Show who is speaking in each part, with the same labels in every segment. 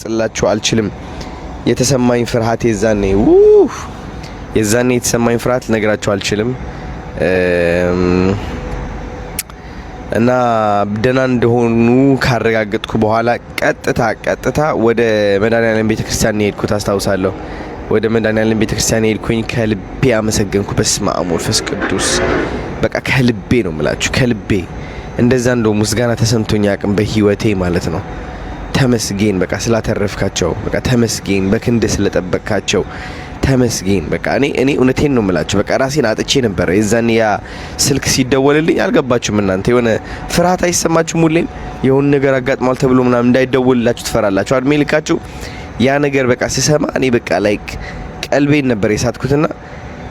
Speaker 1: ልገልጽላችሁ አልችልም። የተሰማኝ ፍርሃት የዛኔ የተሰማኝ ፍርሃት ልነግራችሁ አልችልም። እና ደህና እንደሆኑ ካረጋገጥኩ በኋላ ቀጥታ ወደ መድኃኔዓለም ቤተክርስቲያን ሄድኩት። አስታውሳለሁ ወደ መድኃኔዓለም ቤተክርስቲያን ሄድኩኝ። ከልቤ አመሰገንኩ። በስመ አብ ወመንፈስ ቅዱስ። በቃ ከልቤ ነው የምላችሁ፣ ከልቤ እንደዛ እንደው ምስጋና ተሰምቶኝ አቅም በህይወቴ ማለት ነው። ተመስገን በቃ ስላተረፍካቸው፣ በቃ ተመስገን በክንድ ስለጠበቅካቸው ተመስገን። በቃ እኔ እውነቴን ነው የምላችሁ። በቃ ራሴን አጥቼ ነበር። የዛኔ ያ ስልክ ሲደወልልኝ አልገባችሁም እናንተ? የሆነ ፍርሃት አይሰማችሁም? ሁሌም የሆነ ነገር አጋጥሟል ተብሎ ምናምን እንዳይደወልላችሁ ትፈራላችሁ አድሜ ልካችሁ። ያ ነገር በቃ ስሰማ እኔ በቃ ላይክ ቀልቤን ነበር የሳትኩትና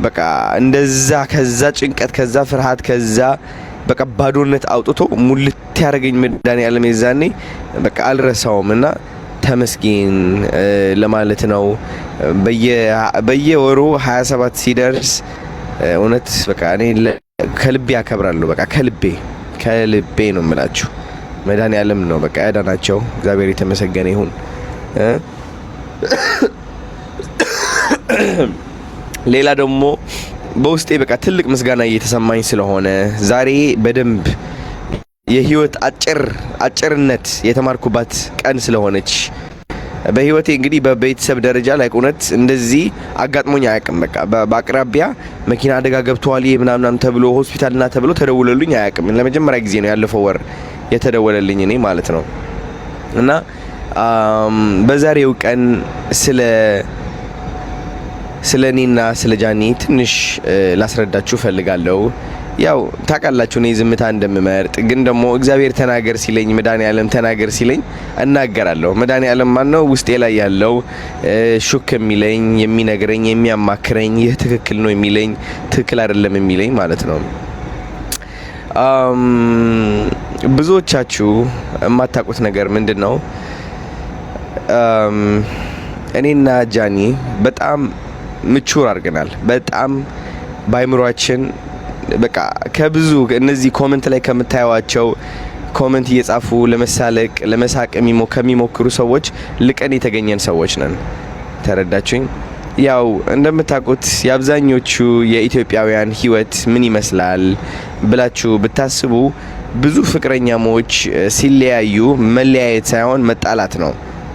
Speaker 1: በቃ እንደዛ ከዛ ጭንቀት ከዛ ፍርሃት ከዛ በቃ ባዶነት አውጥቶ ሙልት ያደረገኝ መድኃኔዓለም የዛኔ በቃ አልረሳውም። እና ተመስገን ለማለት ነው። በየወሩ 27 ሲደርስ እውነት በቃ እኔ ከልቤ አከብራለሁ። በቃ ከልቤ ነው የምላችሁ። መድኃኔዓለም ነው በቃ ያዳናቸው። እግዚአብሔር የተመሰገነ ይሁን። ሌላ ደግሞ በውስጤ በቃ ትልቅ ምስጋና እየተሰማኝ ስለሆነ ዛሬ በደንብ የህይወት አጭርነት የተማርኩባት ቀን ስለሆነች በህይወቴ እንግዲህ በቤተሰብ ደረጃ ላይ እውነት እንደዚህ አጋጥሞኝ አያውቅም። በቃ በአቅራቢያ መኪና አደጋ ገብቷል ምናምን ተብሎ ሆስፒታልና ተብሎ ተደውለልኝ አያውቅም። ለመጀመሪያ ጊዜ ነው ያለፈው ወር የተደወለልኝ እኔ ማለት ነው። እና በዛሬው ቀን ስለ እኔና ስለ ጃኒ ትንሽ ላስረዳችሁ ፈልጋለሁ። ያው ታውቃላችሁ እኔ ዝምታ እንደምመርጥ፣ ግን ደግሞ እግዚአብሔር ተናገር ሲለኝ መድኃኔዓለም ተናገር ሲለኝ እናገራለሁ። መድኃኔዓለም ማን ነው? ውስጤ ላይ ያለው ሹክ የሚለኝ የሚነግረኝ የሚያማክረኝ ይህ ትክክል ነው የሚለኝ ትክክል አይደለም የሚለኝ ማለት ነው። ብዙዎቻችሁ የማታውቁት ነገር ምንድነው? እኔና ጃኒ በጣም ምቹር አድርገናል። በጣም ባይምሯችን በቃ ከብዙ እነዚህ ኮሜንት ላይ ከምታዩዋቸው ኮሜንት እየጻፉ ለመሳለቅ ለመሳቅ ከሚሞክሩ ሰዎች ልቀን የተገኘን ሰዎች ነን። ተረዳችሁኝ? ያው እንደምታውቁት የአብዛኞቹ የኢትዮጵያውያን ህይወት ምን ይመስላል ብላችሁ ብታስቡ ብዙ ፍቅረኛሞች ሲለያዩ መለያየት ሳይሆን መጣላት ነው።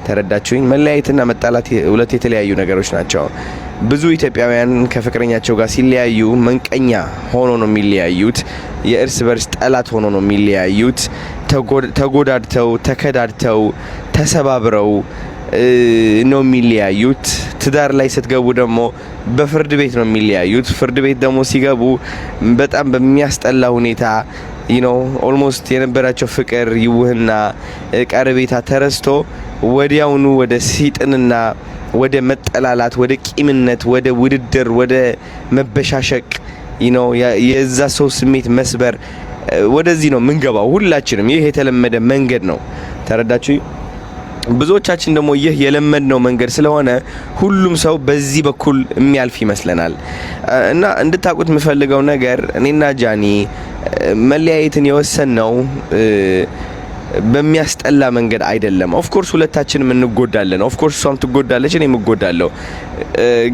Speaker 1: ተረዳችሁኝ? መለያየትና መጣላት ሁለት የተለያዩ ነገሮች ናቸው። ብዙ ኢትዮጵያውያን ከፍቅረኛቸው ጋር ሲለያዩ መንቀኛ ሆኖ ነው የሚለያዩት። የእርስ በርስ ጠላት ሆኖ ነው የሚለያዩት። ተጎዳድተው ተከዳድተው ተሰባብረው ነው የሚለያዩት። ትዳር ላይ ስትገቡ ደግሞ በፍርድ ቤት ነው የሚለያዩት። ፍርድ ቤት ደግሞ ሲገቡ በጣም በሚያስጠላ ሁኔታ ኦልሞስት የነበራቸው ፍቅር ይውህና ቀረቤታ ተረስቶ ወዲያውኑ ወደ ሲጥንና ወደ መጠላላት ወደ ቂምነት ወደ ውድድር ወደ መበሻሸቅ የዛ ሰው ስሜት መስበር ወደዚህ ነው ምንገባው ሁላችንም። ይህ የተለመደ መንገድ ነው። ተረዳችሁ? ብዙዎቻችን ደግሞ ይህ የለመድነው መንገድ ስለሆነ ሁሉም ሰው በዚህ በኩል የሚያልፍ ይመስለናል። እና እንድታውቁት የምፈልገው ነገር እኔና ጃኒ መለያየትን የወሰንነው በሚያስጠላ መንገድ አይደለም። ኦፍ ኮርስ ሁለታችንም እንጎዳለን። ኦፍ ኮርስ እሷም ትጎዳለች፣ እኔም እጎዳለሁ።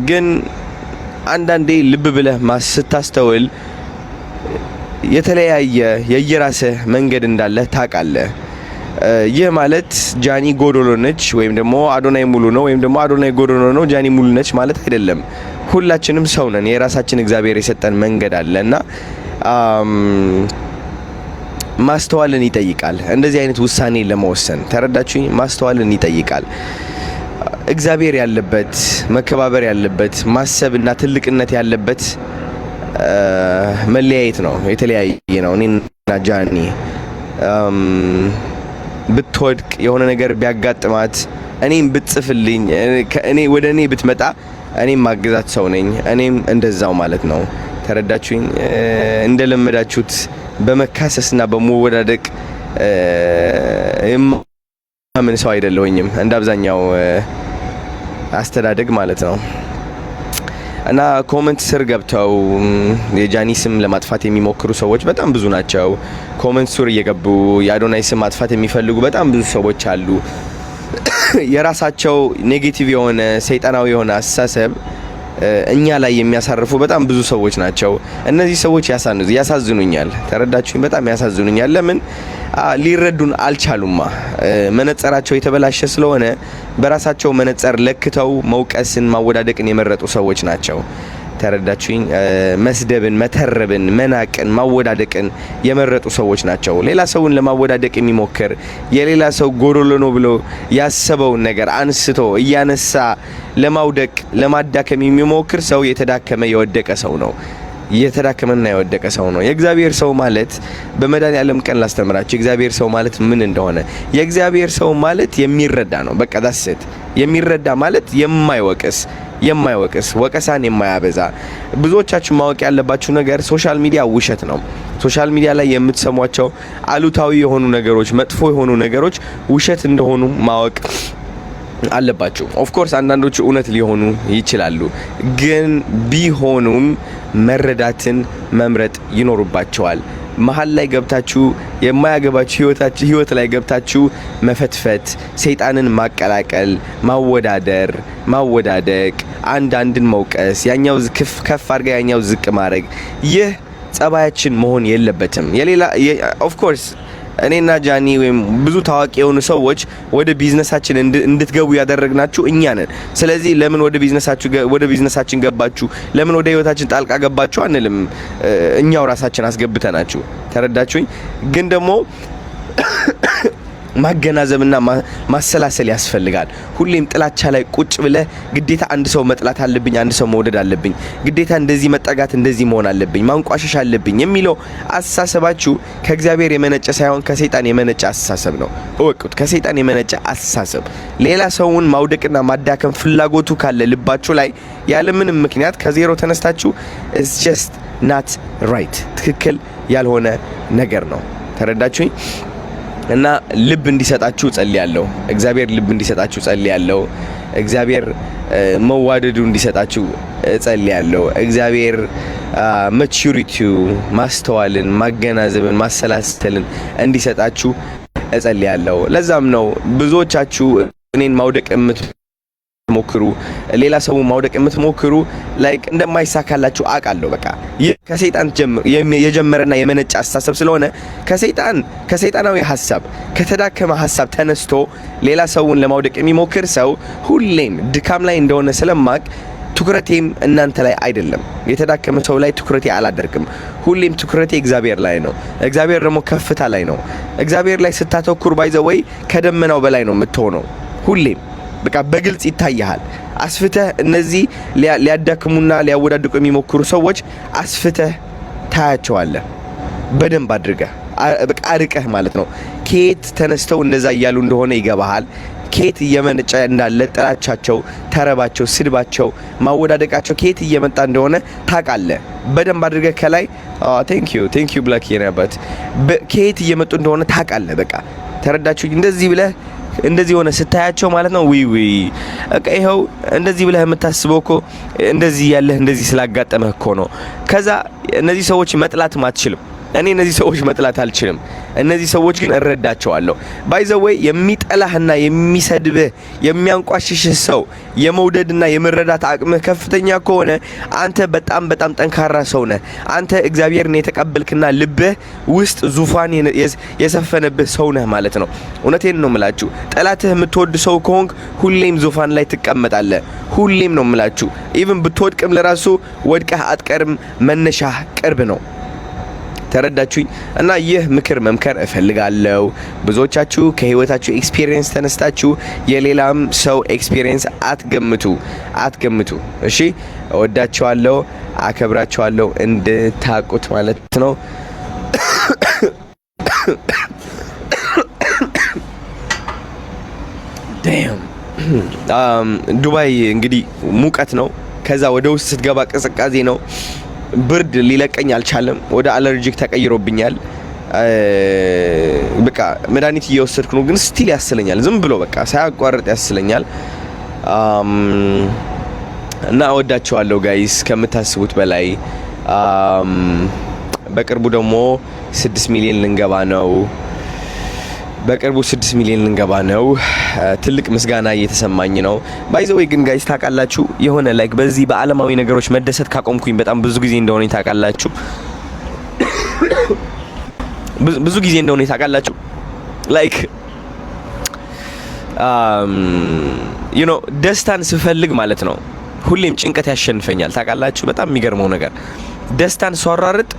Speaker 1: ግን አንዳንዴ ልብ ብለህ ስታስተውል የተለያየ የየራስህ መንገድ እንዳለ ታውቃለህ። ይህ ማለት ጃኒ ጎዶሎ ነች ወይም ደግሞ አዶናይ ሙሉ ነው ወይም ደግሞ አዶናይ ጎዶሎ ነው ጃኒ ሙሉ ነች ማለት አይደለም። ሁላችንም ሰው ነን። የራሳችን እግዚአብሔር የሰጠን መንገድ አለና ማስተዋልን ይጠይቃል እንደዚህ አይነት ውሳኔ ለመወሰን። ተረዳችሁኝ? ማስተዋልን ይጠይቃል። እግዚአብሔር ያለበት መከባበር ያለበት ማሰብና ትልቅነት ያለበት መለያየት ነው። የተለያየ ነው። እኔና ጃኒ ብትወድቅ የሆነ ነገር ቢያጋጥማት እኔም ብትጽፍልኝ ወደ እኔ ብትመጣ እኔም ማግዛት ሰው ነኝ። እኔም እንደዛው ማለት ነው። ተረዳችሁኝ? እንደለመዳችሁት በመካሰስና በመወዳደቅ ምን ሰው አይደለሁኝም እንደ አብዛኛው አስተዳደግ ማለት ነው። እና ኮሜንት ስር ገብተው የጃኒ ስም ለማጥፋት የሚሞክሩ ሰዎች በጣም ብዙ ናቸው። ኮሜንት ስር እየገቡ የአዶናይ ስም ማጥፋት የሚፈልጉ በጣም ብዙ ሰዎች አሉ። የራሳቸው ኔጌቲቭ የሆነ ሰይጣናዊ የሆነ አስተሳሰብ እኛ ላይ የሚያሳርፉ በጣም ብዙ ሰዎች ናቸው። እነዚህ ሰዎች ያሳዝኑኛል። ተረዳችሁኝ? በጣም ያሳዝኑኛል። ለምን ሊረዱን አልቻሉማ? መነጽራቸው የተበላሸ ስለሆነ በራሳቸው መነጽር ለክተው መውቀስን ማወዳደቅን የመረጡ ሰዎች ናቸው። ተረዳችሁኝ? መስደብን፣ መተረብን፣ መናቅን፣ ማወዳደቅን የመረጡ ሰዎች ናቸው። ሌላ ሰውን ለማወዳደቅ የሚሞክር የሌላ ሰው ጎዶሎ ነው ብሎ ያሰበውን ነገር አንስቶ እያነሳ ለማውደቅ ለማዳከም የሚሞክር ሰው የተዳከመ የወደቀ ሰው ነው። የተዳከመና የወደቀ ሰው ነው። የእግዚአብሔር ሰው ማለት በመድኃኔዓለም ቀን ላስተምራችሁ የእግዚአብሔር ሰው ማለት ምን እንደሆነ። የእግዚአብሔር ሰው ማለት የሚረዳ ነው። በቃ ዳስት የሚረዳ ማለት የማይወቅስ ወቀሳን የማያበዛ። ብዙዎቻችሁ ማወቅ ያለባችሁ ነገር ሶሻል ሚዲያ ውሸት ነው። ሶሻል ሚዲያ ላይ የምትሰሟቸው አሉታዊ የሆኑ ነገሮች፣ መጥፎ የሆኑ ነገሮች ውሸት እንደሆኑ ማወቅ አለባችሁ። ኦፍ ኮርስ አንዳንዶቹ እውነት ሊሆኑ ይችላሉ፣ ግን ቢሆኑም መረዳትን መምረጥ ይኖርባቸዋል። መሀል ላይ ገብታችሁ የማያገባችሁ ህይወት ላይ ገብታችሁ መፈትፈት፣ ሰይጣንን ማቀላቀል፣ ማወዳደቅ፣ አንድን መውቀስ፣ ያኛው ከፍ አድርጋ ያኛው ዝቅ ማድረግ፣ ይህ ጸባያችን መሆን የለበትም። ኦፍ ኮርስ እኔና ጃኒ ወይም ብዙ ታዋቂ የሆኑ ሰዎች ወደ ቢዝነሳችን እንድትገቡ ያደረግናችሁ እኛ ነን። ስለዚህ ለምን ወደ ቢዝነሳችን ገባችሁ፣ ለምን ወደ ህይወታችን ጣልቃ ገባችሁ አንልም። እኛው ራሳችን አስገብተናችሁ። ተረዳችሁኝ? ግን ደግሞ ማገናዘብና ማሰላሰል ያስፈልጋል። ሁሌም ጥላቻ ላይ ቁጭ ብለህ ግዴታ አንድ ሰው መጥላት አለብኝ፣ አንድ ሰው መውደድ አለብኝ፣ ግዴታ እንደዚህ መጠጋት እንደዚህ መሆን አለብኝ፣ ማንቋሸሽ አለብኝ የሚለው አስተሳሰባችሁ ከእግዚአብሔር የመነጨ ሳይሆን ከሰይጣን የመነጨ አስተሳሰብ ነው። እወቁት፣ ከሰይጣን የመነጨ አስተሳሰብ። ሌላ ሰውን ማውደቅና ማዳከም ፍላጎቱ ካለ ልባችሁ ላይ ያለምንም ምክንያት ከዜሮ ተነስታችሁ it's just not right፣ ትክክል ያልሆነ ነገር ነው። ተረዳችሁኝ? እና ልብ እንዲሰጣችሁ ጸልያለሁ። እግዚአብሔር ልብ እንዲሰጣችሁ ጸልያለሁ። እግዚአብሔር መዋደዱ እንዲሰጣችሁ ጸልያለሁ። እግዚአብሔር ማቹሪቲው፣ ማስተዋልን፣ ማገናዘብን፣ ማሰላሰልን እንዲሰጣችሁ ጸልያለሁ። ለዛም ነው ብዙዎቻችሁ እኔን ማውደቅ የምትሞክሩ፣ ሌላ ሰው ማውደቅ የምትሞክሩ ላይክ እንደማይሳካላችሁ አውቃለሁ። በቃ ይህ ከሰይጣን የጀመረና የመነጨ አስተሳሰብ ስለሆነ ከሰይጣናዊ ሐሳብ ከተዳከመ ሐሳብ ተነስቶ ሌላ ሰውን ለማውደቅ የሚሞክር ሰው ሁሌም ድካም ላይ እንደሆነ ስለማቅ ትኩረቴም እናንተ ላይ አይደለም። የተዳከመ ሰው ላይ ትኩረቴ አላደርግም። ሁሌም ትኩረቴ እግዚአብሔር ላይ ነው። እግዚአብሔር ደግሞ ከፍታ ላይ ነው። እግዚአብሔር ላይ ስታተኩር ባይዘወይ ከደመናው በላይ ነው የምትሆነው። ሁሌም በቃ በግልጽ ይታያል። አስፍተህ እነዚህ ሊያዳክሙና ሊያወዳድቁ የሚሞክሩ ሰዎች አስፍተህ ታያቸዋለህ። በደንብ አድርገህ በቃ አርቀህ ማለት ነው። ከየት ተነስተው እንደዛ እያሉ እንደሆነ ይገባሃል። ከየት እየመነጨ እንዳለ ጥላቻቸው፣ ተረባቸው፣ ስድባቸው፣ ማወዳደቃቸው ከየት እየመጣ እንደሆነ ታውቃለህ። በደንብ አድርገህ ከላይ ቴንክ ዩ ብላክ የናበት ከየት እየመጡ እንደሆነ ታውቃለህ። በቃ ተረዳችሁ? እንደዚህ ሆነ ስታያቸው ማለት ነው። በቃ ይኸው እንደዚህ ብለህ የምታስበው እኮ እንደዚህ ያለህ እንደዚህ ስላጋጠመህ እኮ ነው። ከዛ እነዚህ ሰዎች መጥላትም አትችልም። እኔ እነዚህ ሰዎች መጥላት አልችልም። እነዚህ ሰዎች ግን እረዳቸዋለሁ። ባይ ዘ ዌይ የሚጠላህና የሚሰድብህ የሚያንቋሽሽህ ሰው የመውደድና የመረዳት አቅምህ ከፍተኛ ከሆነ አንተ በጣም በጣም ጠንካራ ሰው ነህ። አንተ እግዚአብሔርን የተቀበልክና ልብህ ውስጥ ዙፋን የሰፈነብህ ሰው ነህ ማለት ነው። እውነቴን ነው የምላችሁ። ጠላትህ የምትወድ ሰው ከሆንክ ሁሌም ዙፋን ላይ ትቀመጣለህ። ሁሌም ነው የምላችሁ። ኢቭን ብትወድቅም ለራሱ ወድቀህ አትቀርም። መነሻህ ቅርብ ነው። ተረዳችሁኝ? እና ይህ ምክር መምከር እፈልጋለሁ። ብዙዎቻችሁ ከህይወታችሁ ኤክስፒሪየንስ ተነስታችሁ የሌላም ሰው ኤክስፒሪየንስ አትገምቱ። እሺ፣ እወዳችኋለሁ፣ አከብራችኋለሁ እንድታቁት ማለት ነው። ዱባይ እንግዲህ ሙቀት ነው። ከዛ ወደ ውስጥ ስትገባ ቅዝቃዜ ነው። ብርድ ሊለቀኝ አልቻለም። ወደ አለርጂክ ተቀይሮብኛል። በቃ መድኃኒት እየወሰድኩ ነው፣ ግን ስቲል ያስለኛል። ዝም ብሎ በቃ ሳያቋርጥ ያስለኛል። እና እወዳቸዋለሁ ጋይስ ከምታስቡት በላይ። በቅርቡ ደግሞ 6 ሚሊዮን ልንገባ ነው። በቅርቡ 6 ሚሊዮን ልንገባ ነው። ትልቅ ምስጋና እየተሰማኝ ነው። ባይ ዘ ወይ ግን ጋይስ ታውቃላችሁ የሆነ ላይክ በዚህ በአለማዊ ነገሮች መደሰት ካቆምኩኝ በጣም ብዙ ጊዜ እንደሆነ ታውቃላችሁ። ብዙ ጊዜ እንደሆነ ታውቃላችሁ። ላይክ ዩ ኖ ደስታን ስፈልግ ማለት ነው ሁሌም ጭንቀት ያሸንፈኛል። ታውቃላችሁ በጣም የሚገርመው ነገር ደስታን ስወራርጥ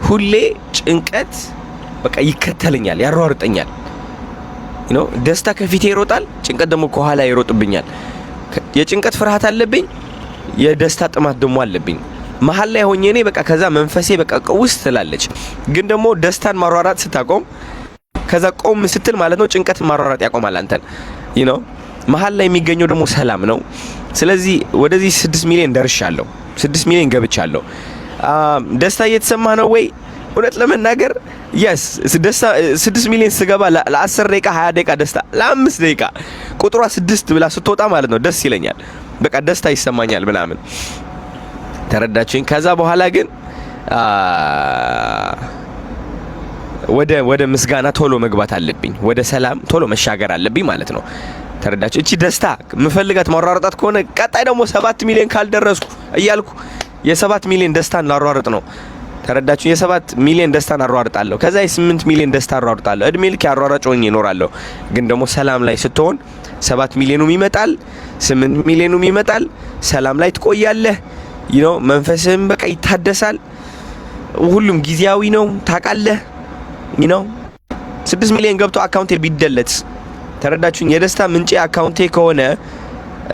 Speaker 1: ሁሌ ጭንቀት በቃ ይከተለኛል፣ ያሯርጠኛል። ዩ ኖ ደስታ ከፊቴ ይሮጣል፣ ጭንቀት ደግሞ ከኋላ ይሮጥብኛል። የጭንቀት ፍርሃት አለብኝ፣ የደስታ ጥማት ደግሞ አለብኝ። መሀል ላይ ሆኜ እኔ በቃ ከዛ መንፈሴ በቃ ቀውስ ትላለች። ግን ደግሞ ደስታን ማሯራጥ ስታቆም ከዛ ቆም ስትል ማለት ነው ጭንቀት ማሯራጥ ያቆማል አንተን። ዩ ኖ መሀል ላይ የሚገኘው ደግሞ ሰላም ነው። ስለዚህ ወደዚህ 6 ሚሊዮን ደርሻለሁ፣ 6 ሚሊዮን ገብቻለሁ። ደስታ እየተሰማ ነው ወይ? እውነት ለመናገር yes 6 ሚሊዮን ስገባ ለ10 ደቂቃ 20 ደቂቃ ደስታ፣ ለ5 ደቂቃ ቁጥሯ 6 ብላ ስትወጣ ማለት ነው ደስ ይለኛል። በቃ ደስታ ይሰማኛል ምናምን ተረዳችሁኝ። ከዛ በኋላ ግን ወደ ምስጋና ቶሎ መግባት አለብኝ፣ ወደ ሰላም ቶሎ መሻገር አለብኝ ማለት ነው። ተረዳችሁ? እቺ ደስታ ምፈልጋት ማሯሯጣት ከሆነ ቀጣይ ደግሞ 7 ሚሊዮን ካልደረስኩ እያልኩ የ7 ሚሊዮን ደስታን ላሯሯጥ ነው። ተረዳችሁ? የ7 ሚሊዮን ደስታን አሯሯጣለሁ። ከዛ የ8 ሚሊዮን ደስታ አሯሯጣለሁ። እድሜ ልክ አሯሯጭ ሆኜ እኖራለሁ። ግን ደግሞ ሰላም ላይ ስትሆን 7 ሚሊዮኑም ይመጣል፣ 8 ሚሊዮኑም ይመጣል። ሰላም ላይ ትቆያለህ። ዩ ኖ መንፈስህም በቃ ይታደሳል። ሁሉም ጊዜያዊ ነው ታውቃለህ። ዩ ኖ 6 ሚሊዮን ገብቶ አካውንቴ ቢደለት ተረዳችሁኝ? የደስታ ምንጭ አካውንቴ ከሆነ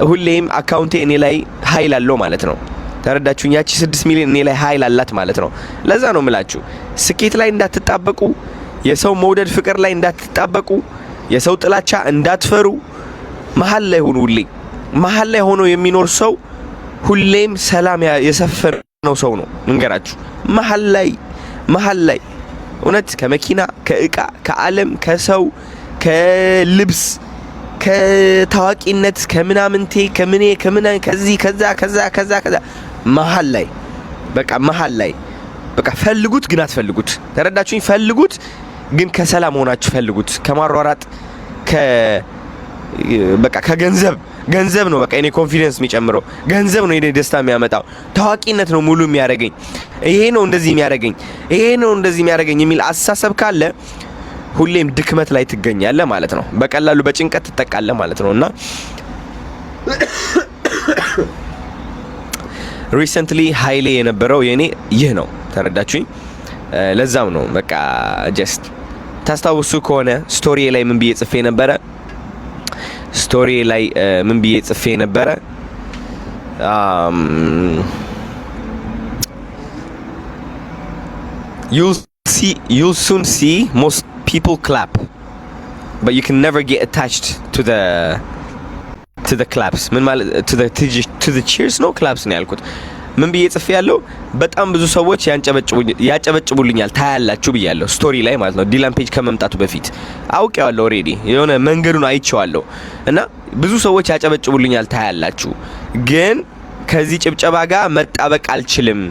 Speaker 1: ሁሌም አካውንቴ እኔ ላይ ኃይል አለው ማለት ነው። ተረዳችሁኝ? ያቺ 6 ሚሊዮን እኔ ላይ ኃይል አላት ማለት ነው። ለዛ ነው የምላችሁ ስኬት ላይ እንዳትጣበቁ፣ የሰው መውደድ ፍቅር ላይ እንዳትጣበቁ፣ የሰው ጥላቻ እንዳትፈሩ። መሀል ላይ ሆኑ። ሁሌ መሀል ላይ ሆኖ የሚኖር ሰው ሁሌም ሰላም የሰፈነው ሰው ነው። እንገራችሁ መሀል ላይ እውነት ከመኪና ከእቃ ከዓለም ከሰው ከልብስ ከታዋቂነት ከምናምንቴ ከምኔ ከዚህ ከዛ መሀል ላይ በቃ ፈልጉት ግን አትፈልጉት። ተረዳችሁኝ? ፈልጉት ግን ከሰላም ሆናችሁ ፈልጉት። ከማሯራጥ በቃ ገንዘብ ነው በቃ እኔ ኮንፊደንስ የሚጨምረው ገንዘብ ነው። እኔ ደስታ የሚያመጣው ታዋቂነት ነው ሙሉ የሚያደርገኝ ይሄ ነው እንደዚህ የሚያደርገኝ የሚል አስተሳሰብ ካለ ሁሌም ድክመት ላይ ትገኛለህ ማለት ነው። በቀላሉ በጭንቀት ትጠቃለህ ማለት ነው። እና ሪሰንትሊ ኃይሌ የነበረው የኔ ይህ ነው። ተረዳችሁኝ? ለዛም ነው በቃ ጀስት ታስታውሱ ከሆነ ስቶሪ ላይ ምን ብዬ ጽፌ ነበረ? you'll soon see most people clap but you can never get attached to the claps. ምን ማለት to the cheers ነው claps ነው ያልኩት። ምን ብዬ ጽፌ ያለው በጣም ብዙ ሰዎች ያጨበጭቡልኛል ታያላችሁ ብያለሁ ስቶሪ ላይ ማለት ነው። ዲላን ፔጅ ከመምጣቱ በፊት አውቄዋለሁ ኦሬዲ የሆነ መንገዱን አይቼዋለሁ እና ብዙ ሰዎች ያጨበጭቡልኛል ታያላችሁ። ግን ከዚህ ጭብጨባ ጋር መጣበቅ አልችልም።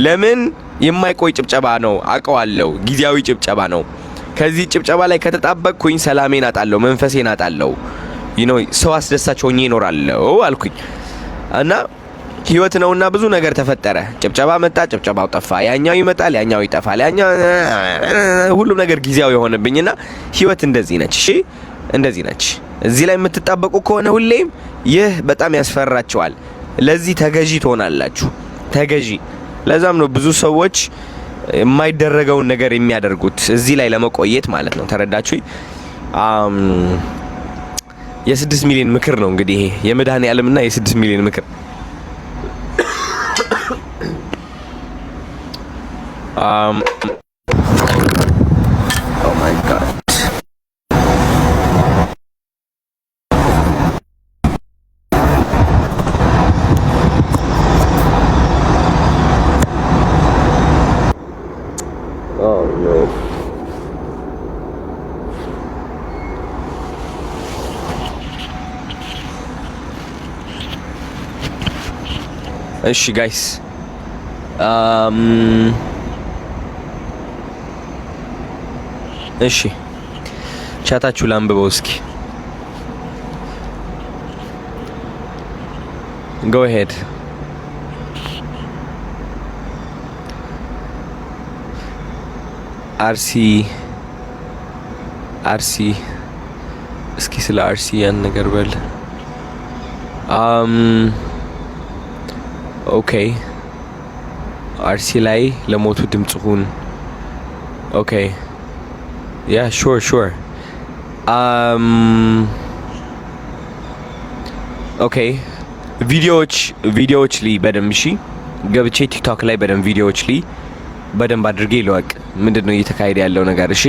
Speaker 1: ለምን? የማይቆይ ጭብጨባ ነው አውቀዋለሁ። ጊዜያዊ ጭብጨባ ነው። ከዚህ ጭብጨባ ላይ ከተጣበቅኩኝ ሰላሜን አጣለሁ፣ መንፈሴን አጣለሁ። ዩ ኖ ሰው አስደሳች ሆኜ እኖራለሁ አልኩኝ እና ህይወት ነውና ብዙ ነገር ተፈጠረ። ጭብጨባ መጣ፣ ጭብጨባው ጠፋ። ያኛው ይመጣል፣ ያኛው ይጠፋል። ሁሉም ነገር ጊዜያዊ የሆነብኝና ህይወት እንደዚህ ነች። እሺ እንደዚህ ነች። እዚህ ላይ የምትጣበቁ ከሆነ ሁሌም ይህ በጣም ያስፈራችኋል። ለዚህ ተገዢ ትሆናላችሁ። ተገዢ። ለዛም ነው ብዙ ሰዎች የማይደረገውን ነገር የሚያደርጉት እዚህ ላይ ለመቆየት ማለት ነው። ተረዳችሁ? የ6 ሚሊዮን ምክር ነው እንግዲህ ይሄ የመድኃኔዓለምና የ6 ሚሊዮን ምክር። oh my god. Oh no. እሺ ጋይስ እሺ ቻታችሁ ላንብበው እስኪ go ahead አርሲ እስኪ ስለ አርሲ ያን ነገር በል ኦኬ አርሲ ላይ ለሞቱ ድምጽ ሁን ኦኬ ያ sure ኦኬ ቪዲዮዎች ላይ በደንብ እሺ ገብቼ ቲክቶክ ላይ በደንብ ቪዲዮዎች ላይ በደንብ አድርጌ ልወቅ ምንድነው እየተካሄደ ያለው ነገር እሺ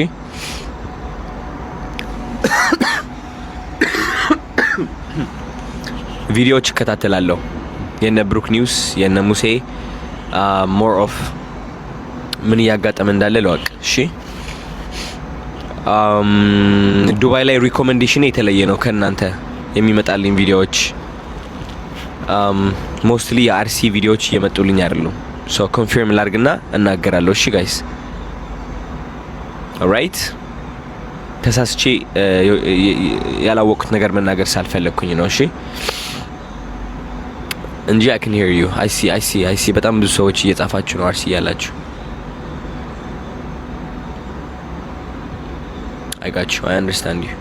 Speaker 1: ቪዲዮዎች እከታተላለሁ የነ ብሩክ ኒውስ የነ ሙሴ ሞር ኦፍ ምን ያጋጠመ እንዳለ ልወቅ እሺ ዱባይ ላይ ሪኮመንዴሽን የተለየ ነው ከናንተ የሚመጣልኝ ቪዲዮዎች ሞስትሊ የአርሲ ቪዲዮዎች እየመጡልኝ አይደሉም ሶ ኮንፊርም ላድርግና እናገራለሁ እሺ ጋይስ ኦልራይት ተሳስቼ ያላወቅኩት ነገር መናገር ሳልፈለኩኝ ነው እሺ እንጂ I can hear you I see በጣም ብዙ ሰዎች እየጻፋችሁ ነው አርሲ ያላችሁ I got you I understand you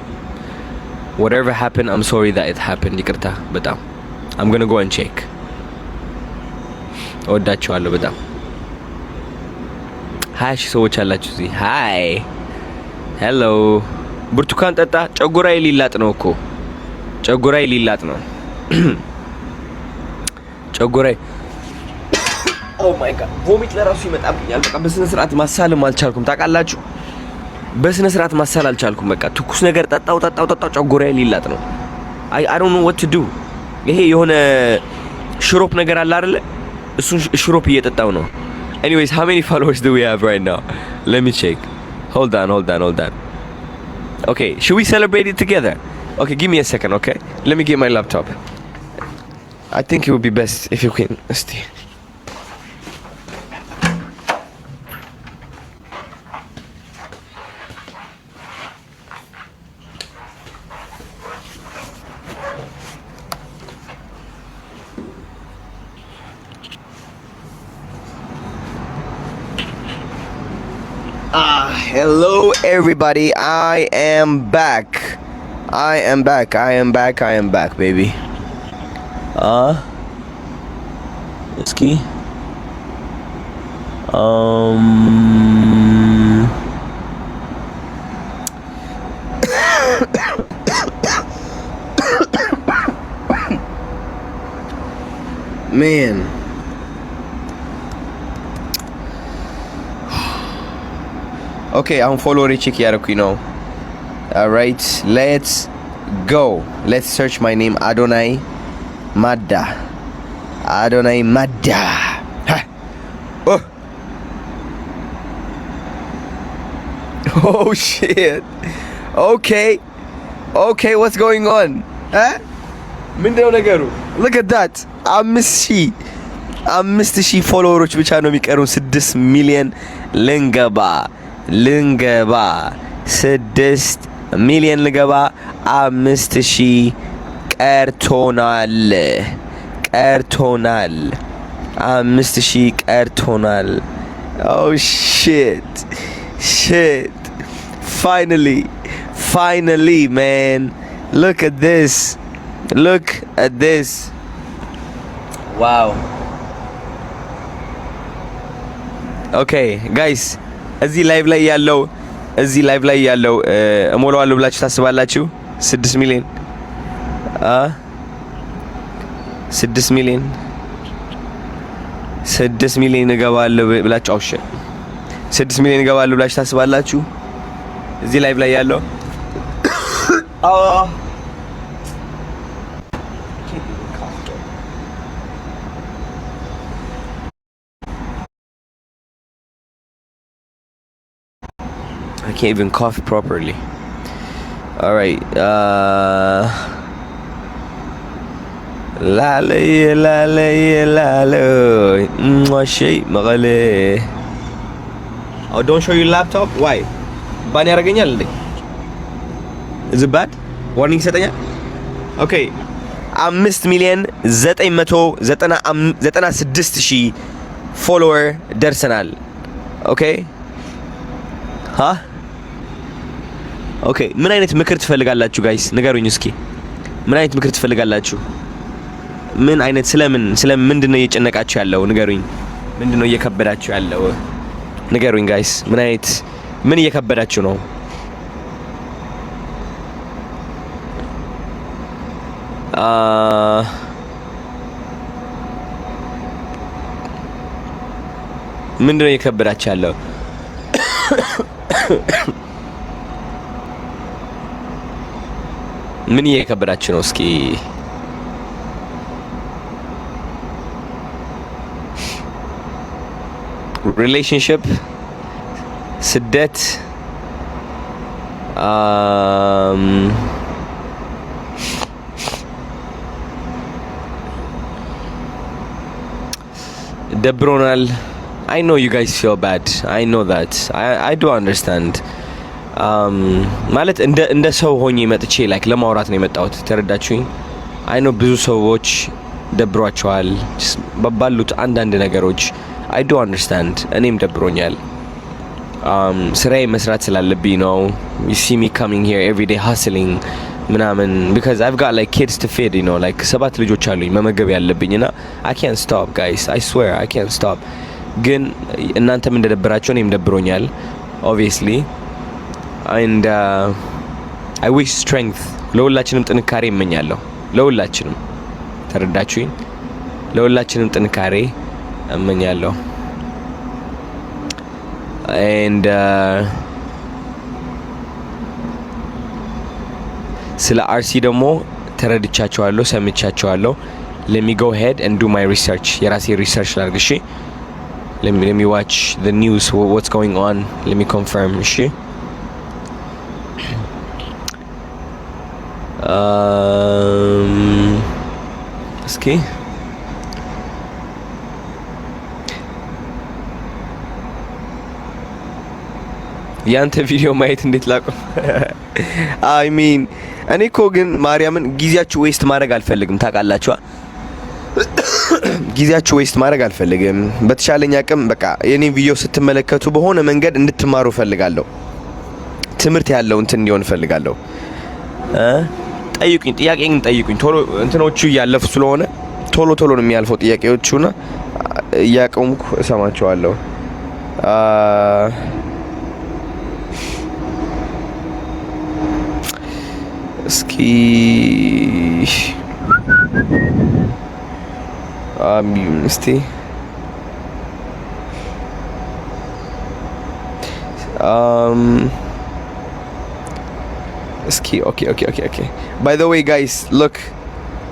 Speaker 1: whatever happened I'm sorry that it happened ይቅርታ በጣም I'm going to go and check ወዳችኋለሁ በጣም ሃይ ሰዎች አላችሁ እዚህ ሃይ ሄሎ ብርቱካን ጠጣ ጨጉራይ ሊላጥ ነው እኮ ጨጉራይ ሊላጥ ነው ጨጉራይ ኦ ማይ ጋድ ቮሚት ለራሱ ይመጣብኛል በቃ በስነ ስርዓት ማሳልም አልቻልኩም ታውቃላችሁ በስነ ስርዓት ማሳል አልቻልኩም በቃ ትኩስ ነገር ጠጣው ጨጉራይ ሊላጥ ነው I don't know what to do ይሄ የሆነ ሽሮፕ ነገር አለ አይደል እሱ ሽሮፕ እየጠጣው ነው anyways how many followers do we have right now let me check hold on okay should we celebrate it together okay give me a second okay let me get my laptop I think it would be best if you can stay hello everybody I am back baby ski man okay I'm following check ያረኩኝ ነው alright let's go let's search my name Adonai Madda ha. Oh shit okay what's going on huh ምንድነው ነገሩ look at that 5000 ፎሎወሮች ብቻ ነው የሚቀሩን 6 ሚሊዮን ልንገባ 6 ሚሊዮን ልገባ 5000 ቀርቶናል 5000 ቀርቶናል oh shit finally man look at this wow okay guys እዚህ ላይቭ ላይ ያለው እሞላዋለሁ ብላችሁ ታስባላችሁ 6 ሚሊዮን 6 ሚሊዮን እገባለሁ ብላችሁ አውሽ 6 ሚሊዮን እገባለሁ ብላችሁ ታስባላችሁ እዚህ ላይቭ ላይ ያለው I can't even cough properly. All right. La. Shay magale. Oh, don't show your laptop. Why? Bani araganyal. is it bad warning ይሰጠኛል ኦኬ 5,996,000 ፎሎወር ደርሰናል ኦኬ ኦኬ ምን አይነት ምክር ትፈልጋላችሁ ጋይስ ንገሩኝ እስኪ ምን አይነት ምክር ትፈልጋላችሁ ምን አይነት ስለምን ምንድነው እየጨነቃችሁ ያለው ንገሩኝ ምንድነው እየከበዳችሁ ያለው ንገሩኝ ጋይስ ምን እየከበዳችሁ ነው ምንድነው እየከበዳችሁ ያለው ምን እየከበዳችሁ ነው እስኪ relationship ስደት ደብሮናል I know you guys feel bad I know that I do understand ማለት እንደ ሰው ሆኜ መጥቼ like ለማውራት ነው የመጣሁት ተረዳችሁኝ I know ብዙ ሰዎች ደብሯቸዋል ባሉት አንዳንድ ነገሮች I do understand እኔም ደብሮኛል ስራዬ መስራት ስላለብኝ ነው you see me coming here every day hustling ምናምን because I've got like kids to feed you know like 7 ልጆች አሉኝ መመገብ ያለብኝና I can't stop guys I swear I can't stop ግን እናንተም እንደደበራችሁ እኔም ደብሮኛል obviously and I wish strength ለሁላችንም ጥንካሬ እመኛለሁ ለሁላችንም ተረዳችሁኝ ለሁላችንም ጥንካሬ እመኛለሁ and ስለ አርሲ ደግሞ ተረድቻቸዋለሁ ሰምቻቸዋለሁ let me go ahead and do my research የራሴ ሪሰርች ላድርግ እሺ let me watch the news what's going on let me confirm እሺ እስኪ ያንተ ቪዲዮ ማየት እንዴት ላቆም I mean እኔ እኮ ግን ማርያምን ጊዜያችሁ ዌስት ማድረግ አልፈልግም ታውቃላችሁ ጊዜያችሁ ዌስት ማድረግ አልፈልግም በተቻለኝ አቅም በቃ የኔን ቪዲዮ ስትመለከቱ በሆነ መንገድ እንድትማሩ ፈልጋለሁ ትምህርት ያለው እንትን እንዲሆን ፈልጋለሁ ጠይቁኝ ጥያቄን ጠይቁኝ ቶሎ እንትኖቹ ያለፉ ስለሆነ ቶሎ ነው የሚያልፈው ጥያቄዎቹና ያቆምኩ እሰማቸዋለሁ እስኪ እስቲ እስኪ ኦኬ by the way guys look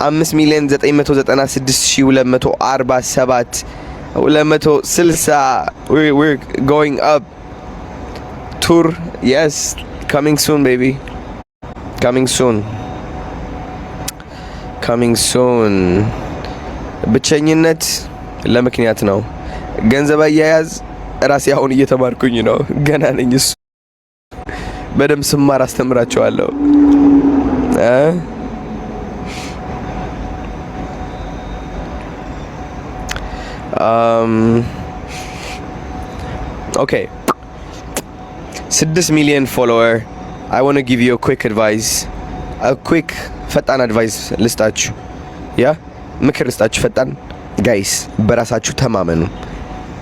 Speaker 1: 5,996,247 we're going up tour yes coming soon baby coming soon ብቸኝነት ለምክንያት ነው ገንዘብ አያያዝ ራሴ አሁን እየተማርኩኝ ነው ገና ነኝ እሱ በደም ስማር አስተምራቸዋለሁ okay 6 million follower I want to give you a quick advice ፈጣን advice ልስጣችሁ ምክር ልስጣችሁ ፈጣን ጋይስ በራሳችሁ ተማመኑ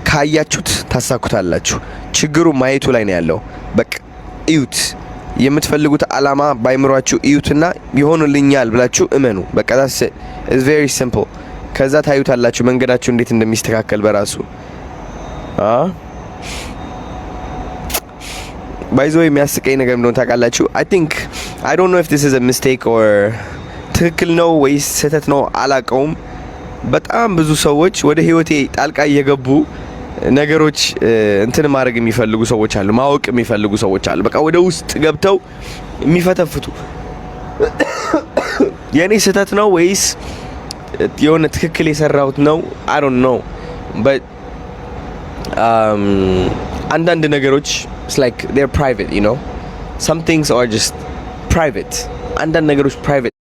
Speaker 1: ካያችሁት ታሳኩታላችሁ ችግሩ ማየቱ ላይ ነው ያለው በቃ እዩት የምትፈልጉት አላማ ባይምሯችሁ እዩትና ይሆንልኛል ብላችሁ እመኑ በቃ that's it it's very simple ከዛ ታዩታላችሁ መንገዳችሁ እንዴት እንደሚስተካከል በራሱ ባይዞ የሚያስቀኝ ነገር እንደሆነ ታውቃላችሁ I don't know if this is a mistake or ትክክል ነው ወይስ ስህተት ነው አላቀውም በጣም ብዙ ሰዎች ወደ ህይወቴ ጣልቃ እየገቡ ነገሮች እንትን ማድረግ የሚፈልጉ ሰዎች አሉ ማወቅ የሚፈልጉ ሰዎች አሉ በቃ ወደ ውስጥ ገብተው የሚፈተፍቱ የኔ ስህተት ነው ወይስ የሆነ ትክክል የሰራሁት ነው I don't know but አንዳንድ ነገሮች it's like they're private you know some things are just ፕራይቬት አንዳንድ ነገሮች ፕራይቬት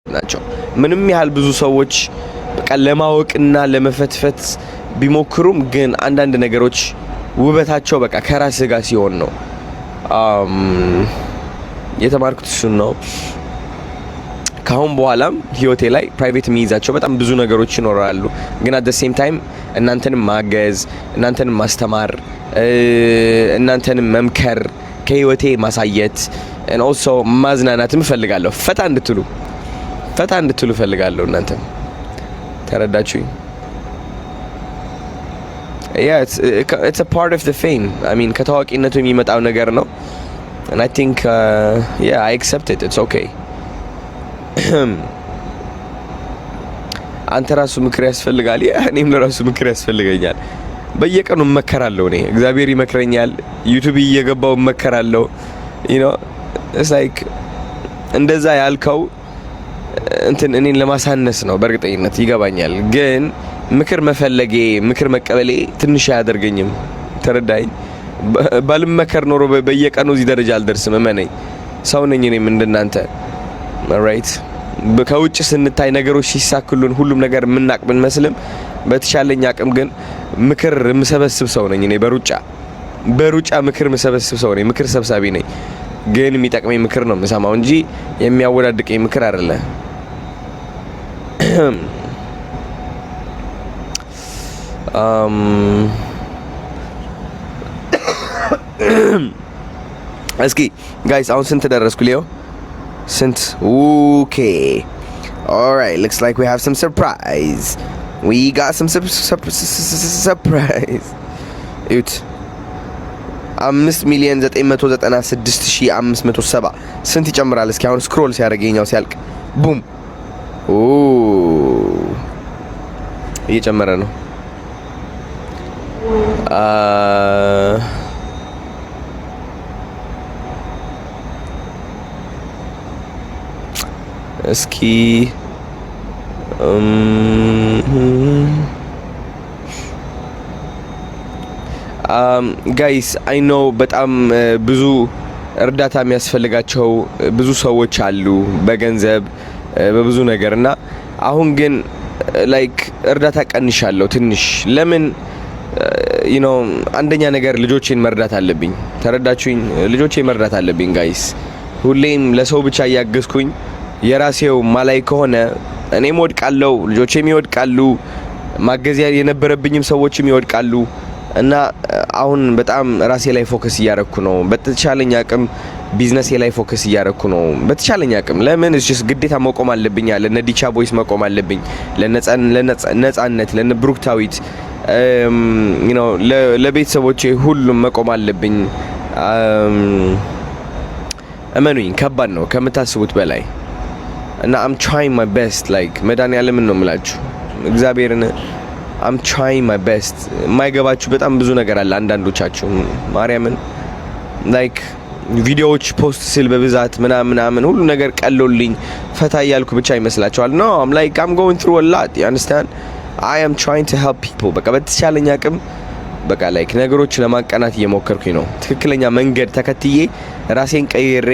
Speaker 1: ናቸው። ምንም ያህል ብዙ ሰዎች በቃ ለማወቅና ለመፈትፈት ቢሞክሩም ግን አንዳንድ ነገሮች ውበታቸው በቃ ከራስ ጋር ሲሆን ነው። የተማርኩት እሱን ነው። ካሁን በኋላም ህይወቴ ላይ ፕራይቬት የሚይዛቸው በጣም ብዙ ነገሮች ይኖራሉ። ግን አት ዘ ሴም ታይም እናንተንም ማገዝ፣ እናንተንም ማስተማር፣ እናንተንም መምከር፣ ከህይወቴ ማሳየት and also ማዝናናትም እፈልጋለሁ። ፈታ እንድትሉ እፈልጋለሁ። እናንተም ተረዳችሁኝ? Yeah, it's a part of the fame. I mean, ከታዋቂነቱ የሚመጣው ነገር ነው. And I think yeah, I accept it. It's okay. አንተ ራሱ ምክር ያስፈልጋል። እኔም ለራሱ ምክር ያስፈልገኛል። በየቀኑ እመከራለሁ። እኔ እግዚአብሔር ይመክረኛል። ዩቲዩብ እየገባው እመከራለሁ። you know it's like እንደዛ ያልከው እንትን እኔን ለማሳነስ ነው። በእርግጠኝነት ይገባኛል። ግን ምክር መፈለጌ ምክር መቀበሌ ትንሽ አያደርገኝም። ተረዳኝ? ባልመከር ኖሮ በየቀኑ እዚህ ደረጃ አልደርስም። እመነኝ። ሰው ነኝ እኔም እንደናንተ። ራይት ከውጭ ስንታይ ነገሮች ሲሳክሉን ሁሉም ነገር የምናቅ ብንመስልም በተሻለኝ አቅም ግን ምክር የምሰበስብ ሰው ነኝ። እኔ በሩጫ ምክር የምሰበስብ ሰው ነኝ። ምክር ሰብሳቢ ነኝ። ግን የሚጠቅመኝ ምክር ነው የምሰማው እንጂ የሚያወዳድቀኝ ምክር አይደለም። እስኪ ጋይስ አሁን ስንት ደረስኩ? ሊዮ ስንት? ኦኬ alright, looks like we have some surprise. We got some surprise. እዩት 5,996,570 ስንት ይጨምራል? እስኪ አሁን ስክሮል ሲያደርገኛው ሲያልቅ ቡም እየጨመረ ነው። እስኪ ጋይስ አይ ኖ በጣም ብዙ እርዳታ የሚያስፈልጋቸው ብዙ ሰዎች አሉ በገንዘብ በብዙ ነገር እና አሁን ግን ላይክ እርዳታ ቀንሻለሁ ትንሽ። ለምን you know አንደኛ ነገር ልጆቼን መርዳት አለብኝ። ተረዳችሁኝ? ልጆቼን መርዳት አለብኝ ጋይስ። ሁሌም ለሰው ብቻ እያገዝኩኝ የራሴው ማላይ ከሆነ እኔም ወድቃለሁ፣ ልጆቼም ይወድቃሉ፣ ማገዝ የነበረብኝም ሰዎችም ይወድቃሉ። እና አሁን በጣም ራሴ ላይ ፎከስ እያረኩ ነው። በተቻለኝ አቅም ቢዝነስ ላይ ፎከስ እያረኩ ነው በተቻለኝ አቅም። ለምን እሺስ ግዴታ መቆም አለብኝ። ለነ ዲቻ ቦይስ መቆም አለብኝ፣ ለነጻነት፣ ለነ ብሩክታዊት you know ለቤተሰቦቼ ሁሉም መቆም አለብኝ። እመኑኝ ከባድ ነው ከምታስቡት በላይ። እና I'm trying my best like መድኃኒዓለምን ነው የምላችሁ እግዚአብሔርን I'm trying my best። የማይገባችሁ በጣም ብዙ ነገር አለ አንዳንዶቻችሁ ማርያምን like ቪዲዮዎች ፖስት ስል በብዛት ምናምን ሁሉ ነገር ቀሎልኝ ፈታ እያልኩ ብቻ ይመስላችኋል። No, I'm going through a lot, you understand? I am trying to help people። በቃ በተቻለኝ አቅም በቃ like ነገሮች ለማቀናት እየሞከርኩኝ ነው። ትክክለኛ መንገድ ተከትዬ ራሴን ቀይሬ